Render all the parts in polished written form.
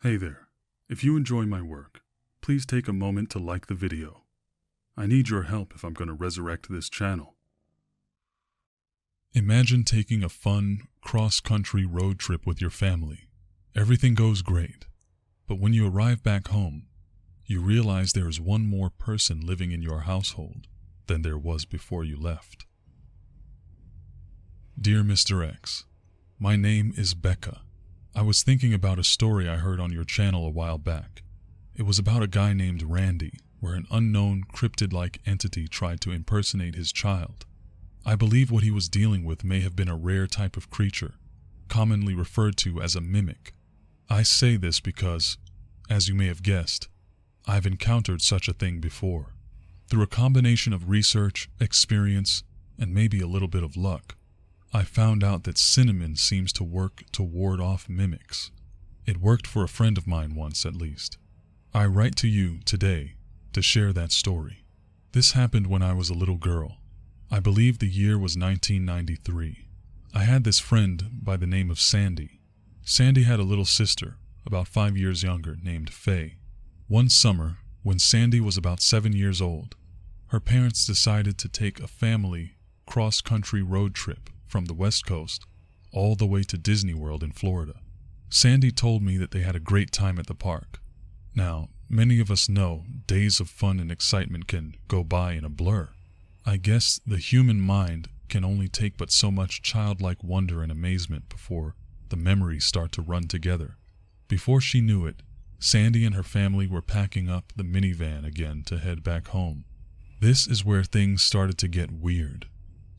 Hey there. If you enjoy my work, please take a moment to like the video. I need your help if I'm going to resurrect this channel. Imagine taking a fun, cross-country road trip with your family. Everything goes great, but when you arrive back home, you realize there is one more person living in your household than there was before you left. Dear Mr. X, my name is Becca. I was thinking about a story I heard on your channel a while back. It was about a guy named Randy, where an unknown cryptid-like entity tried to impersonate his child. I believe what he was dealing with may have been a rare type of creature, commonly referred to as a mimic. I say this because, as you may have guessed, I've encountered such a thing before. Through a combination of research, experience, and maybe a little bit of luck, I found out that cinnamon seems to work to ward off mimics. It worked for a friend of mine once, at least. I write to you today to share that story. This happened when I was a little girl. I believe the year was 1993. I had this friend by the name of Sandy. Sandy had a little sister, about 5 years younger, named Faye. One summer, when Sandy was about 7 years old, her parents decided to take a family cross-country road trip from the West Coast all the way to Disney World in Florida. Sandy told me that they had a great time at the park. Now, many of us know days of fun and excitement can go by in a blur. I guess the human mind can only take but so much childlike wonder and amazement before the memories start to run together. Before she knew it, Sandy and her family were packing up the minivan again to head back home. This is where things started to get weird.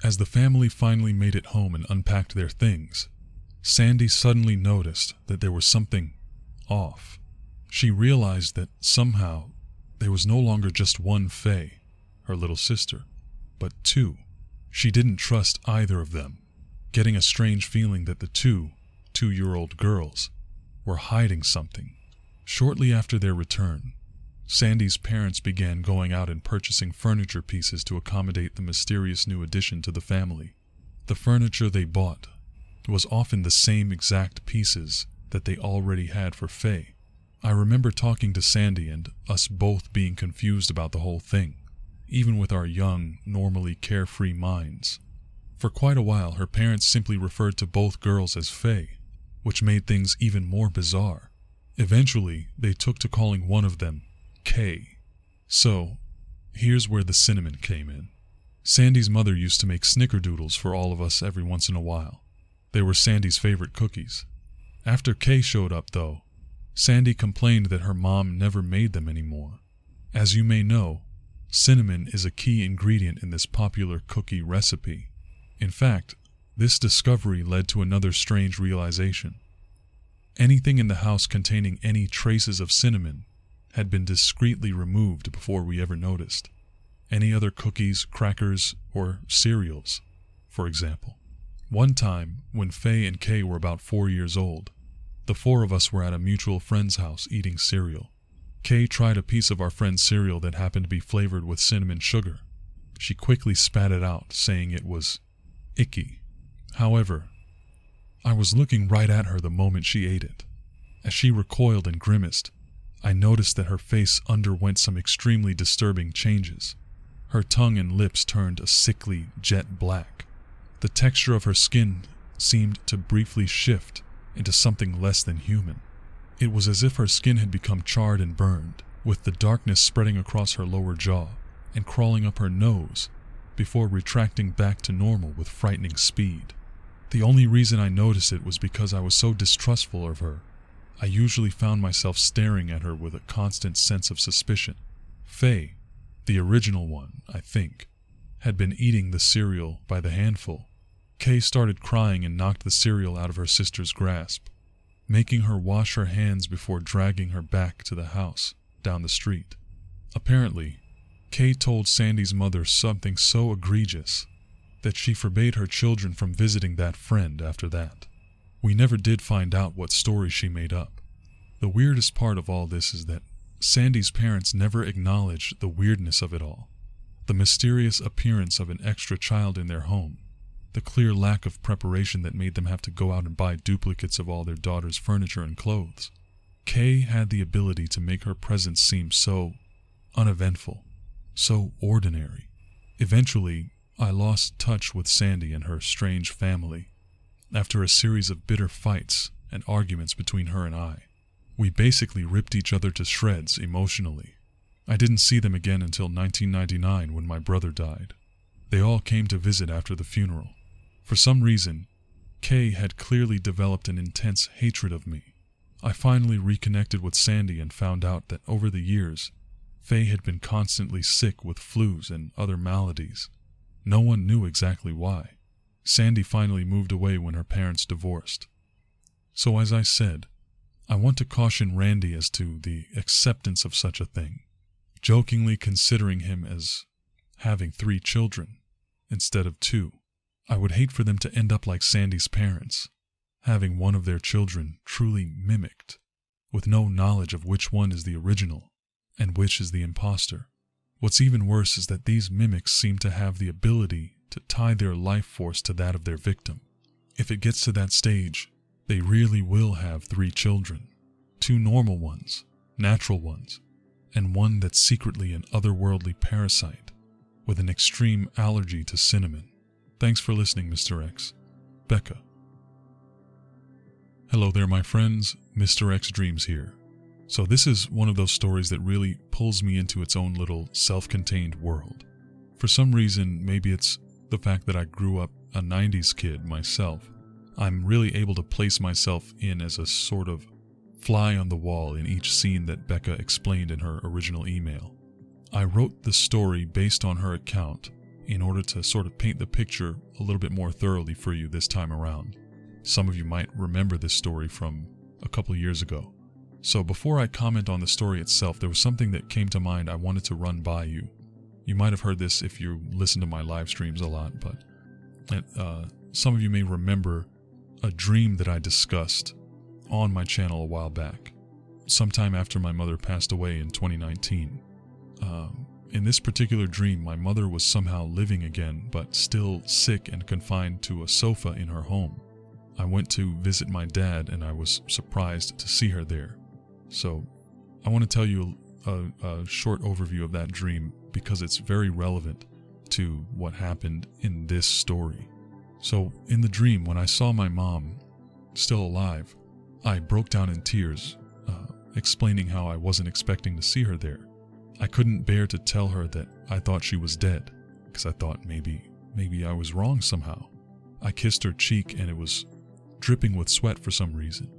As the family finally made it home and unpacked their things, Sandy suddenly noticed that there was something off. She realized that somehow there was no longer just one Faye, her little sister, but two. She didn't trust either of them, getting a strange feeling that the two-year-old girls were hiding something. Shortly after their return, Sandy's parents began going out and purchasing furniture pieces to accommodate the mysterious new addition to the family. The furniture they bought was often the same exact pieces that they already had for Faye. I remember talking to Sandy and us both being confused about the whole thing, even with our young, normally carefree minds. For quite a while, her parents simply referred to both girls as Faye, which made things even more bizarre. Eventually, they took to calling one of them K. So, here's where the cinnamon came in. Sandy's mother used to make snickerdoodles for all of us every once in a while. They were Sandy's favorite cookies. After K showed up, though, Sandy complained that her mom never made them anymore. As you may know, cinnamon is a key ingredient in this popular cookie recipe. In fact, this discovery led to another strange realization. Anything in the house containing any traces of cinnamon had been discreetly removed before we ever noticed. Any other cookies, crackers, or cereals, for example. One time, when Faye and Kay were about 4 years old, the four of us were at a mutual friend's house eating cereal. Kay tried a piece of our friend's cereal that happened to be flavored with cinnamon sugar. She quickly spat it out, saying it was icky. However, I was looking right at her the moment she ate it. As she recoiled and grimaced, I noticed that her face underwent some extremely disturbing changes. Her tongue and lips turned a sickly jet black. The texture of her skin seemed to briefly shift into something less than human. It was as if her skin had become charred and burned, with the darkness spreading across her lower jaw and crawling up her nose before retracting back to normal with frightening speed. The only reason I noticed it was because I was so distrustful of her. I usually found myself staring at her with a constant sense of suspicion. Faye, the original one, I think, had been eating the cereal by the handful. Kay started crying and knocked the cereal out of her sister's grasp, making her wash her hands before dragging her back to the house down the street. Apparently, Kay told Sandy's mother something so egregious that she forbade her children from visiting that friend after that. We never did find out what story she made up. The weirdest part of all this is that Sandy's parents never acknowledged the weirdness of it all. The mysterious appearance of an extra child in their home. The clear lack of preparation that made them have to go out and buy duplicates of all their daughter's furniture and clothes. Kay had the ability to make her presence seem so uneventful, so ordinary. Eventually, I lost touch with Sandy and her strange family. After a series of bitter fights and arguments between her and I, we basically ripped each other to shreds emotionally. I didn't see them again until 1999 when my brother died. They all came to visit after the funeral. For some reason, Kay had clearly developed an intense hatred of me. I finally reconnected with Sandy and found out that over the years, Faye had been constantly sick with flus and other maladies. No one knew exactly why. Sandy finally moved away when her parents divorced. So as I said, I want to caution Randy as to the acceptance of such a thing, jokingly considering him as having 3 children instead of 2. I would hate for them to end up like Sandy's parents, having one of their children truly mimicked, with no knowledge of which one is the original and which is the imposter. What's even worse is that these mimics seem to have the ability to tie their life force to that of their victim. If it gets to that stage, they really will have 3 children, 2 normal ones, natural ones, and one that's secretly an otherworldly parasite with an extreme allergy to cinnamon. Thanks for listening, Mr. X. Becca. Hello there, my friends. Mr. X Dreams here. So this is one of those stories that really pulls me into its own little self-contained world. For some reason, maybe it's the fact that I grew up a 90s kid myself, I'm really able to place myself in as a sort of fly on the wall in each scene that Becca explained in her original email. I wrote the story based on her account in order to sort of paint the picture a little bit more thoroughly for you this time around. Some of you might remember this story from a couple years ago. So before I comment on the story itself, there was something that came to mind I wanted to run by you. You might have heard this if you listen to my live streams a lot, but some of you may remember a dream that I discussed on my channel a while back, sometime after my mother passed away in 2019. In this particular dream, my mother was somehow living again, but still sick and confined to a sofa in her home. I went to visit my dad, and I was surprised to see her there. So, I want to tell you a short overview of that dream because it's very relevant to what happened in this story. So, in the dream, when I saw my mom still alive, I broke down in tears, explaining how I wasn't expecting to see her there. I couldn't bear to tell her that I thought she was dead, because I thought maybe I was wrong somehow. I kissed her cheek and it was dripping with sweat for some reason.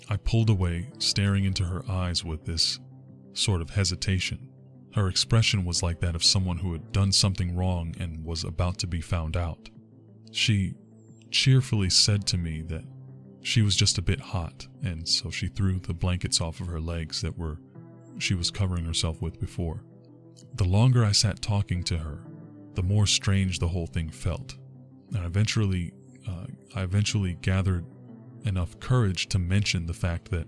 I pulled away, staring into her eyes with this sort of hesitation. Her expression was like that of someone who had done something wrong and was about to be found out. She cheerfully said to me that she was just a bit hot, and so she threw the blankets off of her legs that she was covering herself with before. The longer I sat talking to her, the more strange the whole thing felt, and I eventually gathered enough courage to mention the fact that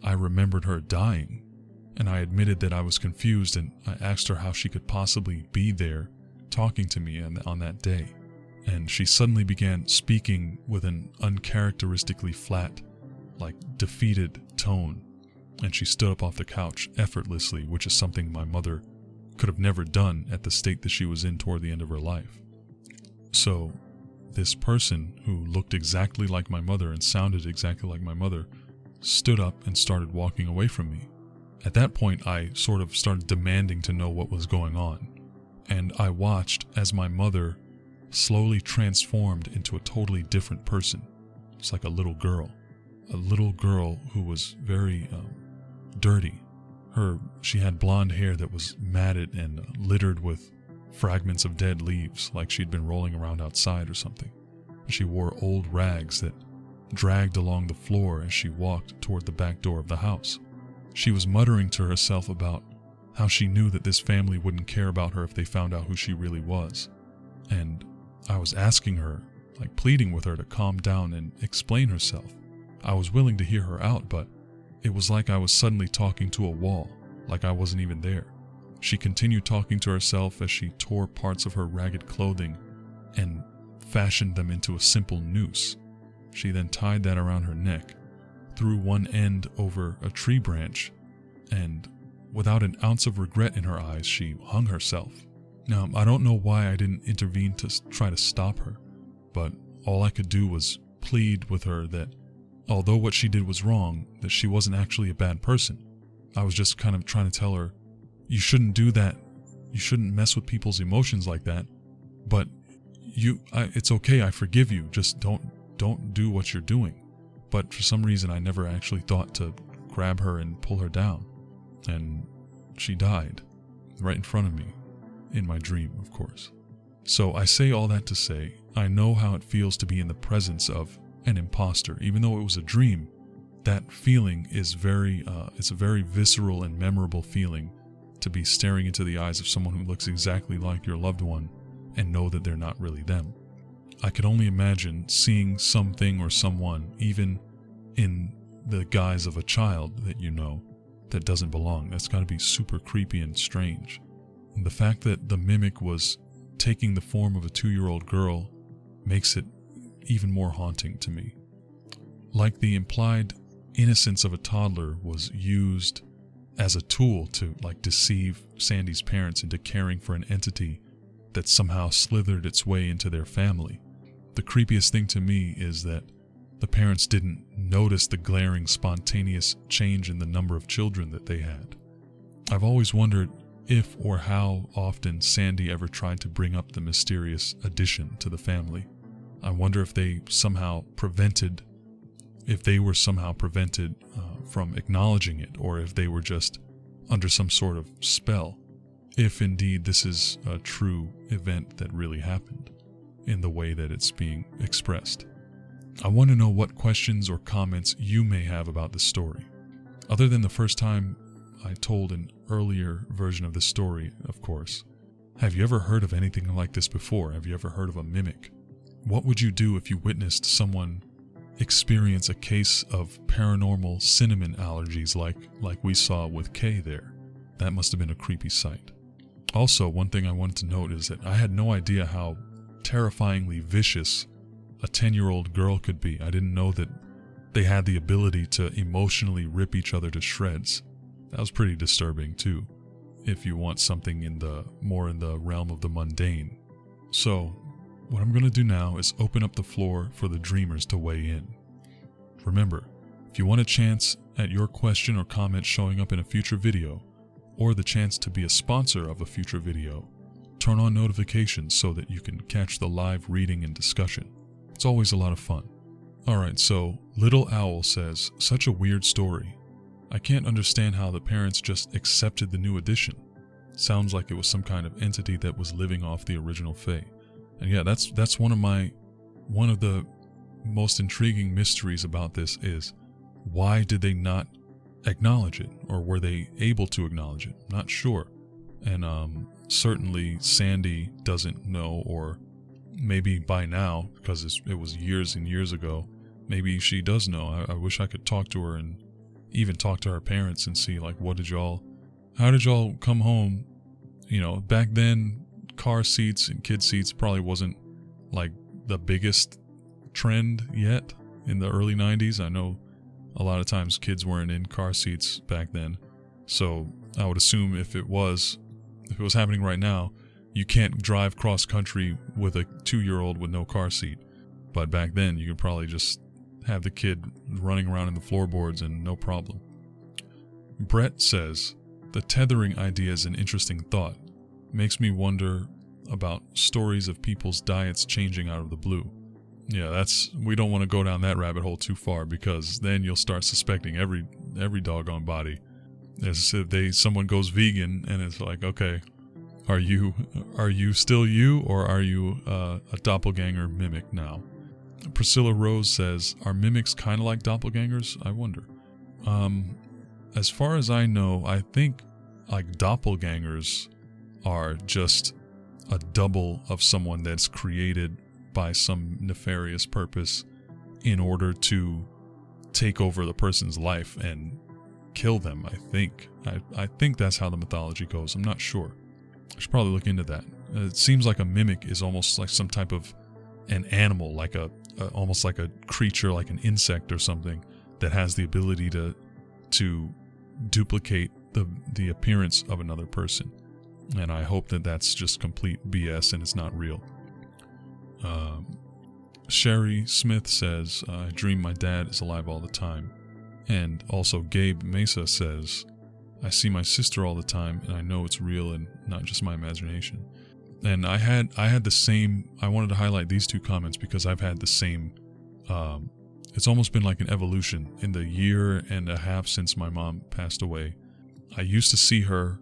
I remembered her dying, and I admitted that I was confused, and I asked her how she could possibly be there talking to me on that day. And she suddenly began speaking with an uncharacteristically flat, defeated tone, and she stood up off the couch effortlessly, which is something my mother could have never done at the state that she was in toward the end of her life. So, this person who looked exactly like my mother and sounded exactly like my mother stood up and started walking away from me. At that point, I sort of started demanding to know what was going on, and I watched as my mother slowly transformed into a totally different person. It's like a little girl who was very dirty. She had blonde hair that was matted and littered with fragments of dead leaves, like she'd been rolling around outside or something. She wore old rags that dragged along the floor as she walked toward the back door of the house. She was muttering to herself about how she knew that this family wouldn't care about her if they found out who she really was. And I was asking her, pleading with her to calm down and explain herself. I was willing to hear her out, but it was like I was suddenly talking to a wall, like I wasn't even there. She continued talking to herself as she tore parts of her ragged clothing and fashioned them into a simple noose. She then tied that around her neck, through one end over a tree branch, and without an ounce of regret in her eyes, she hung herself. Now, I don't know why I didn't intervene to try to stop her, but all I could do was plead with her that although what she did was wrong, that she wasn't actually a bad person. I was just kind of trying to tell her, you shouldn't do that. You shouldn't mess with people's emotions like that. But it's okay. I forgive you. Just don't do what you're doing. But for some reason, I never actually thought to grab her and pull her down. And she died right in front of me, in my dream, of course. So I say all that to say, I know how it feels to be in the presence of an imposter. Even though it was a dream, that feeling is it's a very visceral and memorable feeling to be staring into the eyes of someone who looks exactly like your loved one and know that they're not really them. I could only imagine seeing something or someone, even in the guise of a child that you know, that doesn't belong. That's got to be super creepy and strange. And the fact that the mimic was taking the form of a 2-year-old girl makes it even more haunting to me. Like the implied innocence of a toddler was used as a tool to deceive Sandy's parents into caring for an entity that somehow slithered its way into their family. The creepiest thing to me is that the parents didn't notice the glaring, spontaneous change in the number of children that they had. I've always wondered if or how often Sandy ever tried to bring up the mysterious addition to the family. I wonder if they were somehow prevented from acknowledging it, or if they were just under some sort of spell, if indeed this is a true event that really happened in the way that it's being expressed. I want to know what questions or comments you may have about this story. Other than the first time I told an earlier version of this story, of course, have you ever heard of anything like this before? Have you ever heard of a mimic? What would you do if you witnessed someone experience a case of paranormal cinnamon allergies like we saw with Kay there? That must have been a creepy sight. Also, one thing I wanted to note is that I had no idea how terrifyingly vicious a 10-year-old girl could be. I didn't know that they had the ability to emotionally rip each other to shreds. That was pretty disturbing too, if you want something more in the realm of the mundane. So, what I'm going to do now is open up the floor for the dreamers to weigh in. Remember, if you want a chance at your question or comment showing up in a future video, or the chance to be a sponsor of a future video, turn on notifications so that you can catch the live reading and discussion. It's always a lot of fun. Alright, so LittleOwl says, such a weird story. I can't understand how the parents just accepted the new edition. Sounds like it was some kind of entity that was living off the original Fae. And yeah, that's one of the most intriguing mysteries about this is, why did they not acknowledge it, or were they able to acknowledge it? Not sure. And certainly Sandy doesn't know, or maybe by now, because it was years and years ago, maybe she does know. I wish I could talk to her and even talk to her parents and see, how did y'all come home? Back then, car seats and kid seats probably wasn't the biggest trend yet in the early 90s. I know a lot of times kids weren't in car seats back then. So I would assume if it was happening right now, you can't drive cross country with a 2-year-old with no car seat. But back then you could probably just have the kid running around in the floorboards and no problem. Brett says, the tethering idea is an interesting thought. Makes me wonder about stories of people's diets changing out of the blue. Yeah, we don't want to go down that rabbit hole too far, because then you'll start suspecting every doggone body. As if someone goes vegan and it's like, okay, are you still you, or are you a doppelganger mimic now? Priscilla Rose says, are mimics kind of like doppelgangers? I wonder. As far as I know, I think doppelgangers are just a double of someone that's created by some nefarious purpose in order to take over the person's life and kill them, I think. I think that's how the mythology goes. I'm not sure. I should probably look into that. It seems like a mimic is almost like some type of an animal, almost like a creature, like an insect or something, that has the ability to duplicate the appearance of another person. And I hope that that's just complete BS and it's not real. Sherry Smith says, I dream my dad is alive all the time. And also Gabe Mesa says, I see my sister all the time and I know it's real and not just my imagination. And I had the same, I wanted to highlight these two comments because I've had the same, it's almost been like an evolution in the year and a half since my mom passed away. I used to see her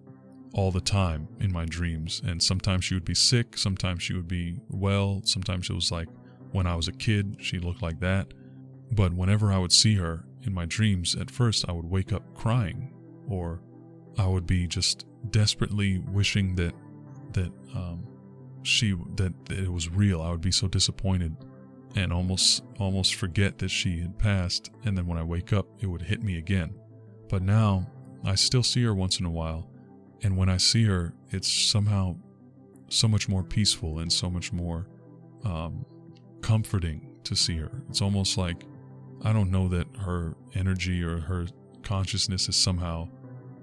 all the time in my dreams, and sometimes she would be sick, sometimes she would be well, sometimes it was like when I was a kid, she looked like that. But whenever I would see her in my dreams, at first I would wake up crying, or I would be just desperately wishing that it was real. I would be so disappointed and almost forget that she had passed, and then when I wake up, it would hit me again. But now I still see her once in a while, and when I see her, it's somehow so much more peaceful and so much more comforting to see her. It's almost like, I don't know that her energy or her consciousness has somehow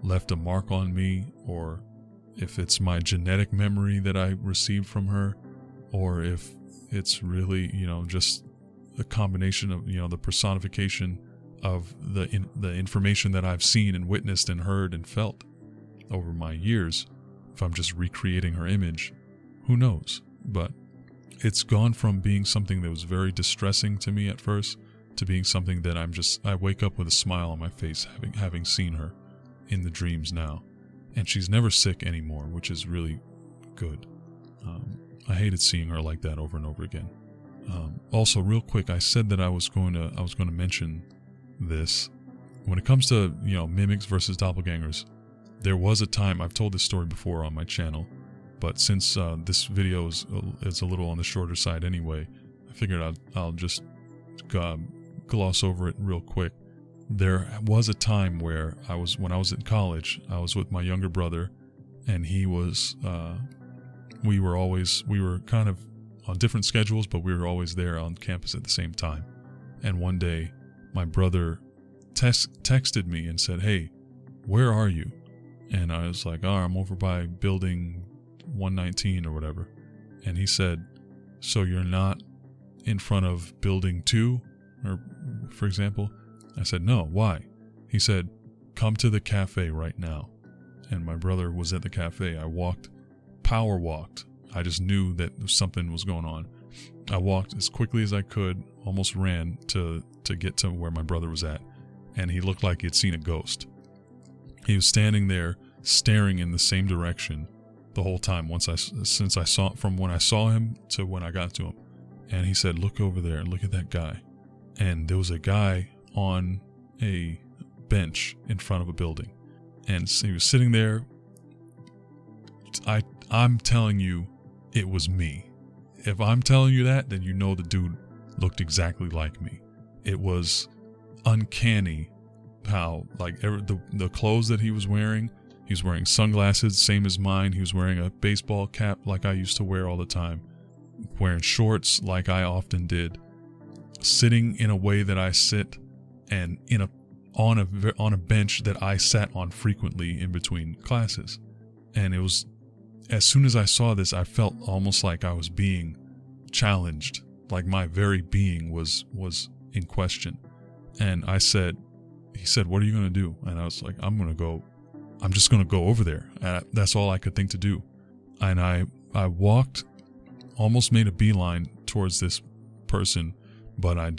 left a mark on me, or if it's my genetic memory that I received from her, or if it's really, just a combination of, the personification of the information that I've seen and witnessed and heard and felt over my years. If I'm just recreating her image, who knows? But it's gone from being something that was very distressing to me at first to being something that I wake up with a smile on my face having seen her in the dreams now. And she's never sick anymore, which is really good. I hated seeing her like that over and over again. Also, real quick, I said that I was going to mention this. When it comes to, mimics versus doppelgangers, there was a time, I've told this story before on my channel, but since this video is a little on the shorter side anyway, I figured I'll just gloss over it real quick. There was a time where when I was in college, I was with my younger brother, and he was, we were kind of on different schedules, but we were always there on campus at the same time. And one day, my brother texted me and said, "Hey, where are you?" And I was like, I'm over by building 119 or whatever. And he said, "So you're not in front of building 2, or for example?" I said, "No, why?" He said, "Come to the cafe right now." And my brother was at the cafe. I power walked. I just knew that something was going on. I walked as quickly as I could, almost ran to get to where my brother was at. And he looked like he had seen a ghost. He was standing there staring in the same direction the whole time from when I saw him to when I got to him. And he said, "Look over there, look at that guy." And there was a guy on a bench in front of a building. And he was sitting there. I'm telling you, it was me. If I'm telling you that, then you know the dude looked exactly like me. It was uncanny how, like, the clothes that he was wearing sunglasses, same as mine. He was wearing a baseball cap like I used to wear all the time, wearing shorts like I often did, sitting in a way that I sit, and on a bench that I sat on frequently in between classes. And it was, as soon as I saw this, I felt almost like I was being challenged, like my very being was in question. And he said, "What are you going to do?" And I was like, I'm just going to go over there. And that's all I could think to do. And I walked, almost made a beeline towards this person, but I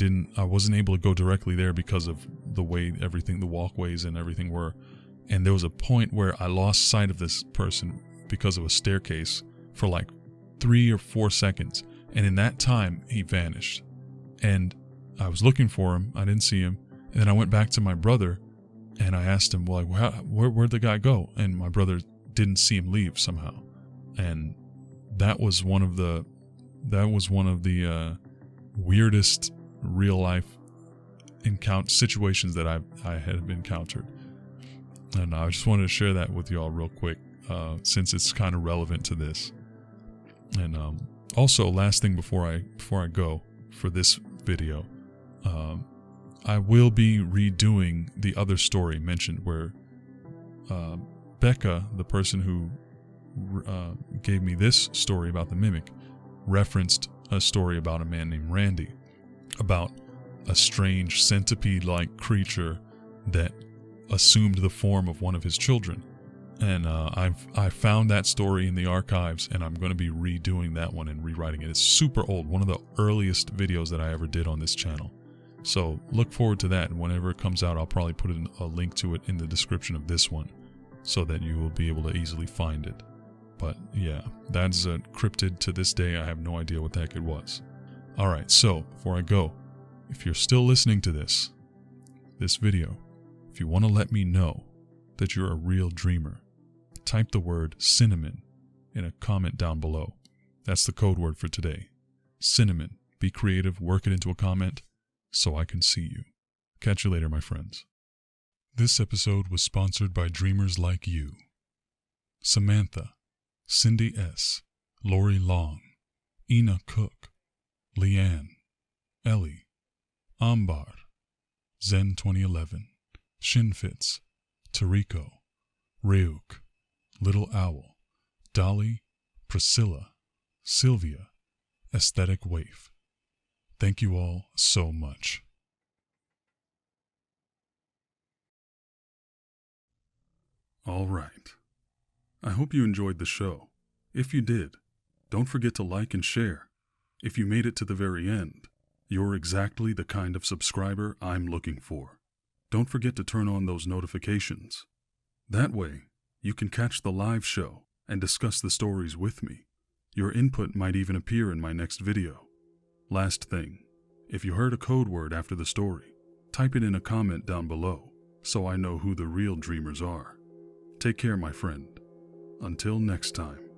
wasn't able to go directly there because of the way the walkways and everything were. And there was a point where I lost sight of this person because of a staircase for like 3 or 4 seconds. And in that time, he vanished. And I was looking for him. I didn't see him. And then I went back to my brother and I asked him, well, where'd the guy go? And my brother didn't see him leave somehow. And that was one of the weirdest real life situations that I had encountered. And I just wanted to share that with y'all real quick, since it's kind of relevant to this. And also, last thing before I go for this video, I will be redoing the other story mentioned where Becca, the person who gave me this story about the mimic, referenced a story about a man named Randy, about a strange centipede-like creature that assumed the form of one of his children. And I found that story in the archives, and I'm going to be redoing that one and rewriting it. It's super old, one of the earliest videos that I ever did on this channel. So look forward to that, and whenever it comes out, I'll probably put a link to it in the description of this one so that you will be able to easily find it. But yeah, that's a cryptid to this day. I have no idea what the heck it was. Alright, so before I go, if you're still listening to this video, if you want to let me know that you're a real dreamer, type the word cinnamon in a comment down below. That's the code word for today. Cinnamon. Be creative, work it into a comment so I can see you. Catch you later, my friends. This episode was sponsored by dreamers like you. Samantha, Cindy S., Lorie Long, Ina Cook, Leann, Ellie, Ambar, Zen 2011, Shinfitz, Terico, Reuk, LittleOwl, Dolly, Priscilla, Sylvia, AestheticWaif. Thank you all so much. All right. I hope you enjoyed the show. If you did, don't forget to like and share. If you made it to the very end, you're exactly the kind of subscriber I'm looking for. Don't forget to turn on those notifications. That way, you can catch the live show and discuss the stories with me. Your input might even appear in my next video. Last thing, if you heard a code word after the story, type it in a comment down below so I know who the real dreamers are. Take care, my friend. Until next time.